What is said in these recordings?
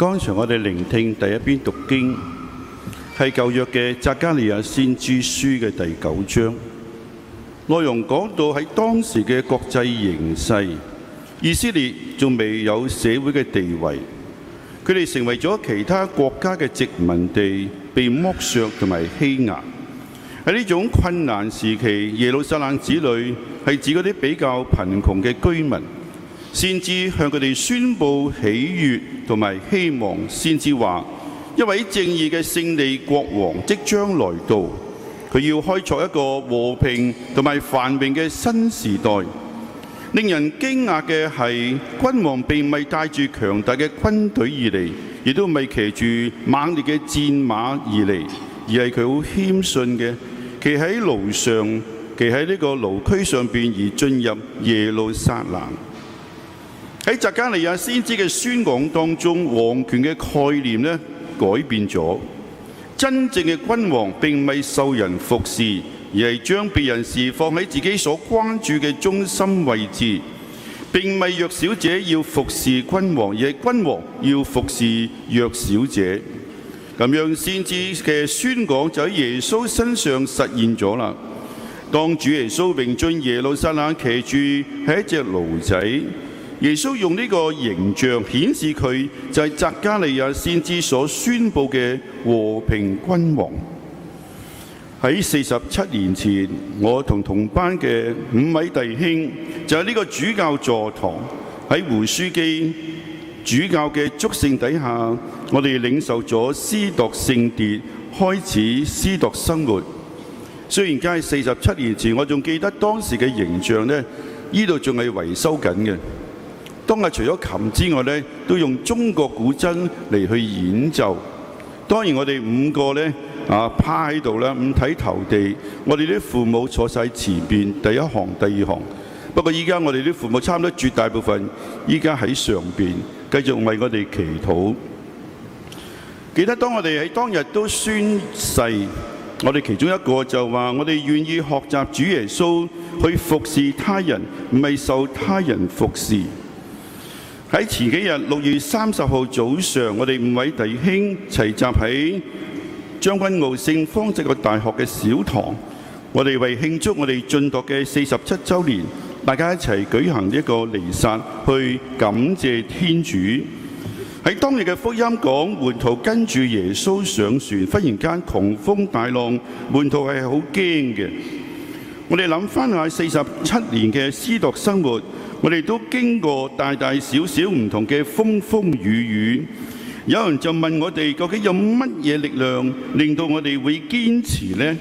剛才我哋聆聽第一篇讀經，係舊約嘅匝加利亞先知書嘅第9章，內容講到喺當時嘅國際形勢，以色列仲未有社會嘅地位，佢哋成為咗其他國家嘅殖民地，被剝削同埋欺壓。喺呢種困難時期，耶路撒冷子女係指嗰啲比較貧窮嘅居民。先知向佢哋宣佈喜悅同埋希望，先知話一位正義嘅勝利國王即將來到，佢要開創一個和平同埋繁榮嘅新時代。令人驚訝嘅係，君王並未帶住強大嘅軍隊而嚟，亦都未騎住猛烈嘅戰馬而嚟，而係佢好謙遜嘅騎喺驢上，騎喺呢個驢駒上邊而進入耶路撒冷。喺匝加利亞先知嘅宣講當中，王權嘅概念改變咗。真正嘅君王並未受人服侍，而係將別人事放喺自己所關注嘅中心位置。並未弱小者要服侍君王，而係君王要服侍弱小者。咁樣先知嘅宣講就喺耶穌身上實現咗啦。當主耶穌榮進耶路撒冷，騎住係一隻驢仔。耶穌用呢個形象顯示佢就係匝加利亞先知所宣佈嘅和平君王。喺47年前，我同班嘅5位弟兄就喺呢個主教座堂，喺胡書記主教嘅祝聖底下，我哋領受咗司鐸聖牒，開始司鐸生活。雖然梗係47年前，我仲記得當時嘅形象呢度仲係維修緊嘅。當日除咗琴之外都用中國古箏嚟去演奏。當然我哋5個趴喺度啦，五體投地。我哋啲父母坐晒前邊第一行、第二行。不過依家我哋啲父母差唔多絕大部分依家喺上邊，繼續為我哋祈禱。記得當我哋喺當日都宣誓，我哋其中一個就話：我哋願意學習主耶穌去服侍他人，唔係受他人服侍。喺前幾日6月30號早上，我哋5位弟兄齊集喺將軍澳聖方濟各大學嘅小堂，我哋為慶祝我哋晉鐸嘅47週年，大家一齊舉行一個彌撒，去感謝天主。喺當日嘅福音講，門徒跟住耶穌上船，忽然間狂風大浪，門徒係好驚嘅。我哋諗翻下47年嘅司鐸生活，我哋都經過大大小小唔同嘅風風雨雨。有人就問我哋，究竟有乜嘢力量令到我哋會堅持呢？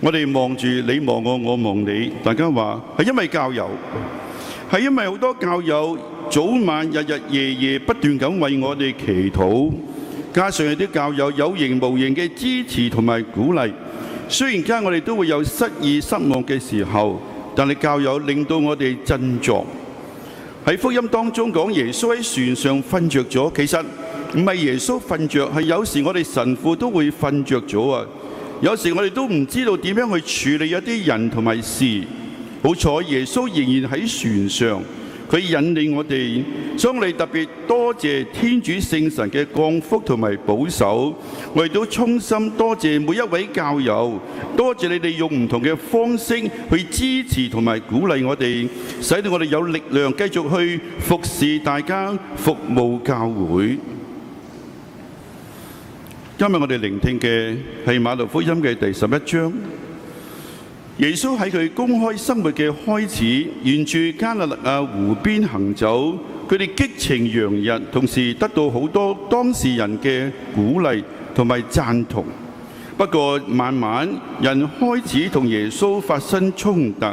我哋望住你望我，我望你，大家話係因為教友，係因為好多教友早晚日日夜夜不斷咁為我哋祈禱，加上有啲教友有形無形嘅支持同埋鼓勵。雖然間我哋都會有失意失望嘅時候，但係教友令到我哋振作。喺福音當中講耶穌喺船上瞓着咗，其實唔係耶穌瞓着，係有時我哋神父都會瞓着咗啊！有時我哋都唔知道點樣去處理一啲人同埋事。好彩耶穌仍然喺船上，佢引領我哋，所以我哋特別多謝天主聖神嘅降福同埋保守。我哋都衷心多謝每一位教友，多謝你哋用唔同嘅方式去支持同埋鼓勵我哋，使到我哋有力量繼續去服侍大家，服務教會。今日我哋聆聽嘅係馬竇福音嘅第11章。耶穌喺佢公開生活嘅開始，沿住加利肋亞湖邊行走，佢哋激情洋溢，同時得到好多當事人嘅鼓勵同埋贊同。不過慢慢人開始同耶穌發生衝突，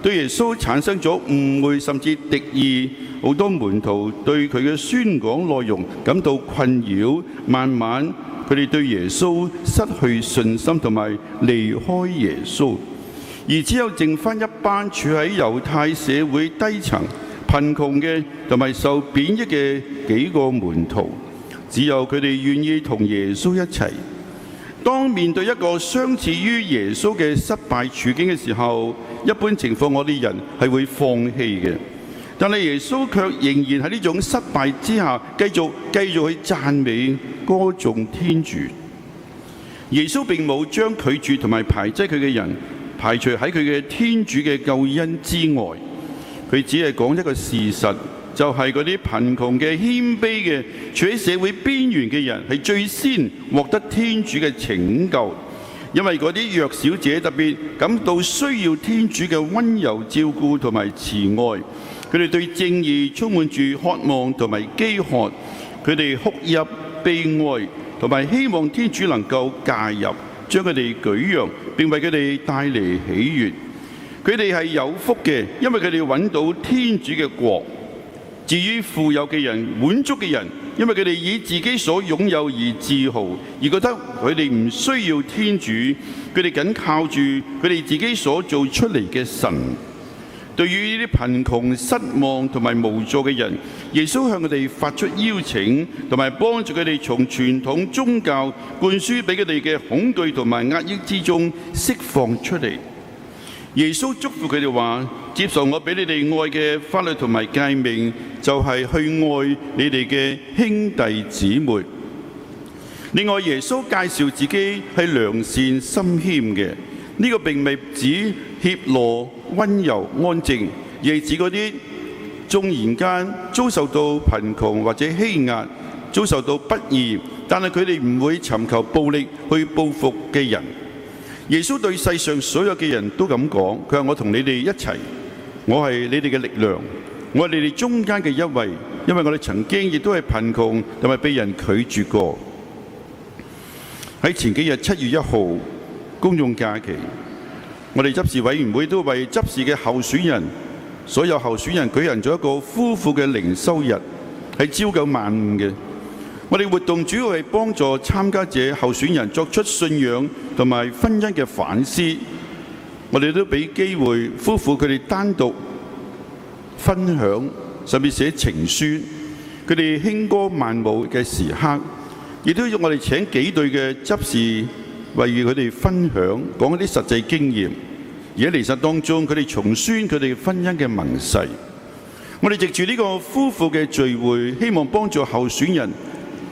對耶穌產生咗誤會甚至敵意。好多門徒對佢嘅宣講內容感到困擾，慢慢佢哋對耶穌失去信心同埋離開耶穌。而只有剩翻一班處喺猶太社會低層、貧窮嘅同埋受貶抑嘅幾個門徒，只有佢哋願意同耶穌一齊。當面對一個相似於耶穌嘅失敗處境嘅時候，一般情況我哋人係會放棄嘅。但係耶穌卻仍然喺呢種失敗之下，繼續去讚美歌頌天主。耶穌並冇將拒絕同埋排擠佢嘅人排除喺佢嘅天主嘅救恩之外，佢只係講一個事實，就係嗰啲貧窮嘅、謙卑嘅、處喺社會邊緣嘅人係最先獲得天主嘅拯救，因為嗰啲弱小者特別感到需要天主嘅溫柔照顧同埋慈愛，佢哋對正義充滿住渴望同埋飢渴，佢哋哭泣悲哀，同埋希望天主能夠介入，將佢哋舉揚，並為佢哋帶嚟喜悅。佢哋係有福嘅，因為佢哋揾到天主嘅國。至於富有嘅人、滿足嘅人，因為佢哋以自己所擁有而自豪，而覺得佢哋唔需要天主，佢哋緊靠住佢哋自己所做出嚟嘅神。對於呢啲貧窮、失望同埋無助嘅人，耶穌向佢哋發出邀請，同埋幫助佢哋從傳統宗教灌輸俾佢哋嘅恐懼同埋壓抑之中釋放出嚟。耶穌囑咐佢哋話：接受我俾你哋愛嘅法律同埋誡命，就係去愛你哋嘅兄弟姊妹。另外，耶穌介紹自己係良善心謙嘅，呢個並未指怯懦、溫柔、安靜，而係指嗰啲縱然間遭受到貧窮或者欺壓、遭受到不義，但係佢哋唔會尋求暴力去報復嘅人。耶穌對世上所有嘅人都咁講，佢話：我同你哋一齊，我係你哋嘅力量，我係你哋中間嘅一位，因為我哋曾經亦都係貧窮同埋被人拒絕過。喺前幾日7月1號公眾假期，我哋執事委員會都為執事嘅候選人，所有候選人舉行咗一個夫婦嘅靈修日，係朝九晚五嘅。我哋活動主要係幫助參加者候選人作出信仰同埋婚姻嘅反思。我哋都俾機會夫婦佢哋單獨分享，甚至寫情書，佢哋輕歌曼舞嘅時刻，亦都要我哋請幾對嘅執事為佢哋分享，講一啲實際經驗。而喺彌撒當中，佢哋重宣佢哋婚姻嘅盟誓。我哋藉住呢個夫婦嘅聚會，希望幫助候選人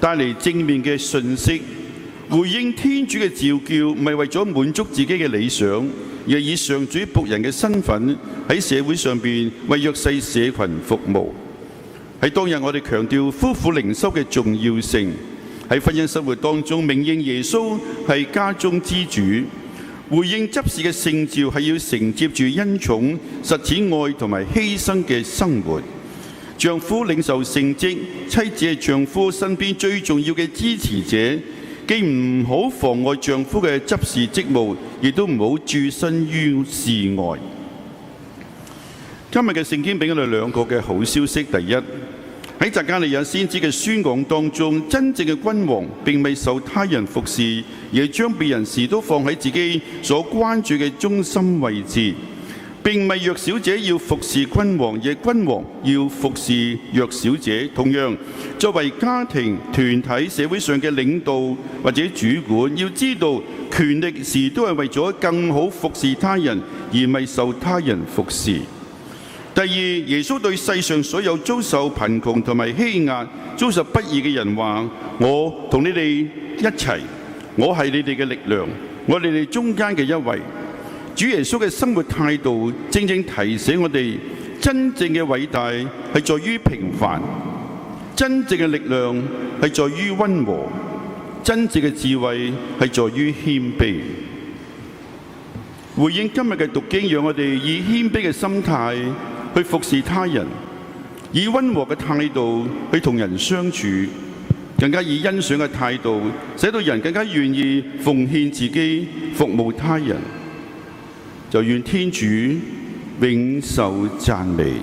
帶嚟正面嘅信息，回應天主嘅召叫，唔係為咗滿足自己嘅理想，而係以上主僕人嘅身份喺社會上邊為弱勢社群服務。喺當日，我哋強調夫婦靈修嘅重要性，喺婚姻生活當中明認耶穌係家中之主，回應執事嘅聖召係要承接住恩寵、實踐愛同埋犧牲嘅生活。丈夫領受聖職，妻子係丈夫身邊最重要嘅支持者，既唔好妨礙丈夫嘅執事職務，亦都唔好置身於事外。今日嘅聖經俾我哋兩個嘅好消息。第一，喺匝加利亞先知嘅宣講當中，真正嘅君王並未受他人服侍，而係將別人事都放喺自己所關注嘅中心位置。並唔係弱小者要服侍君王，而係君王要服侍弱小者。同樣，作為家庭、團體、社會上嘅領導或者主管，要知道權力時都係為咗更好服侍他人，而唔係受他人服侍。第二，耶穌對世上所有遭受貧窮同埋欺壓、遭受不義嘅人話：我同你哋一齊，我係你哋嘅力量，我係你哋中間嘅一位。主耶穌嘅生活態度，正正提醒我哋，真正嘅偉大係在於平凡，真正嘅力量係在於溫和，真正嘅智慧係在於謙卑。回應今日嘅讀經，讓我哋以謙卑嘅心態去服侍他人，以溫和嘅態度去同人相處，更加以欣賞嘅態度，使到人更加願意奉獻自己，服務他人。就願天主永受讚美。